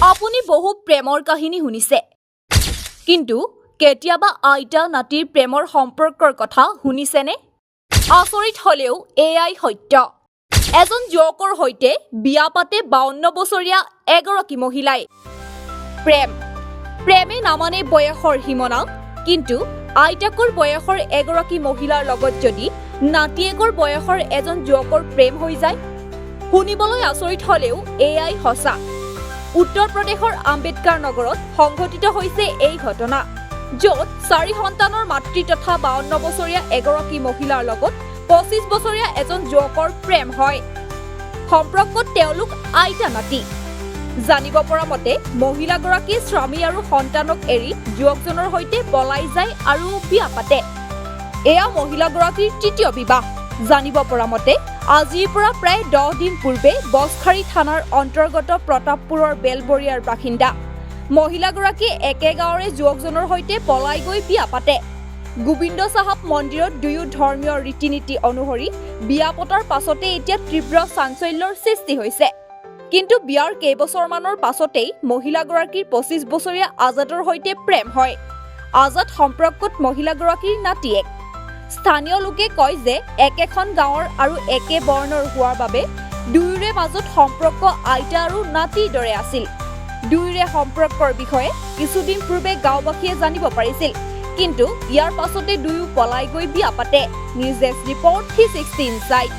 আপুনি বহু প্ৰেমৰ কাহিনী শুনিছে, কিন্তু কেতিয়াবা আইতা নাতিৰ প্ৰেমৰ সম্পৰ্কৰ কথা শুনিছেনে? আচৰিত হলেও এয়াই সত্য। এজন যুৱকৰ সৈতে বিয়া পাতে 52 বছৰীয়া এগৰাকী মহিলাই। প্ৰেমে নামানে বয়সৰ সীমনা, কিন্তু আইতাকৰ বয়সৰ এগৰাকী মহিলাৰ লগত যদি নাতিয়েকৰ বয়সৰ এজন যুৱকৰ প্ৰেম হৈ যায়, শুনিবলৈ আচৰিত হলেও এয়াই সঁচা। উত্তৰ প্ৰদেশৰ আম্বেদকাৰ নগৰত সংঘটিত হৈছে এই ঘটনা, য'ত 4 সন্তানৰ মাতৃ তথা 52 বছৰীয়া এগৰাকী মহিলাৰ লগত 25 বছৰীয়া এজন যুৱকৰ প্ৰেম হয়। সম্পৰ্কত তেওঁলোক আইতা নাতি। জানিব পৰা মতে মহিলাগৰাকীয়ে স্বামী আৰু সন্তানক এৰি যুৱকজনৰ সৈতে পলাই যায় আৰু বিয়া পাতে। এয়া মহিলাগৰাকীৰ তৃতীয় বিবাহ। জানিব পৰা মতে আজিৰ পৰা প্ৰায় 10 দিন পূৰ্বে বছখাৰী থানাৰ অন্তৰ্গত প্ৰতাপপুৰৰ বেলবৰীয়াৰ বাসিন্দা মহিলাগৰাকীয়ে একে গাঁৱৰে যুৱকজনৰ সৈতে পলাই গৈ বিয়া পাতে। গোবিন্দ চাহাব মন্দিৰত দুয়ো ধৰ্মীয় ৰীতি নীতি অনুসৰি বিয়া পতাৰ পাছতে এতিয়া তীব্ৰ চাঞ্চল্যৰ সৃষ্টি হৈছে। কিন্তু বিয়াৰ কেইবছৰমানৰ পাছতেই মহিলাগৰাকীৰ 25 বছৰীয়া আজাদৰ সৈতে প্ৰেম হয়। আজাদ সম্পৰ্কত মহিলাগৰাকীৰ নাতিয়েক। স্থানীয় লোকে কয় যে একেখন গাঁৱৰ আৰু একে বৰ্ণৰ হোৱাৰ বাবে দুয়োৰে মাজত সম্পৰ্ক আইতা আৰু নাতিৰ দৰে আছিল। দুয়োৰে সম্পৰ্কৰ বিষয়ে কিছুদিন পূৰ্বে গাঁওবাসীয়ে জানিব পাৰিছিল, কিন্তু ইয়াৰ পাছতে দুয়ো পলাই গৈ বিয়া পাতে। News desk report 360 insight.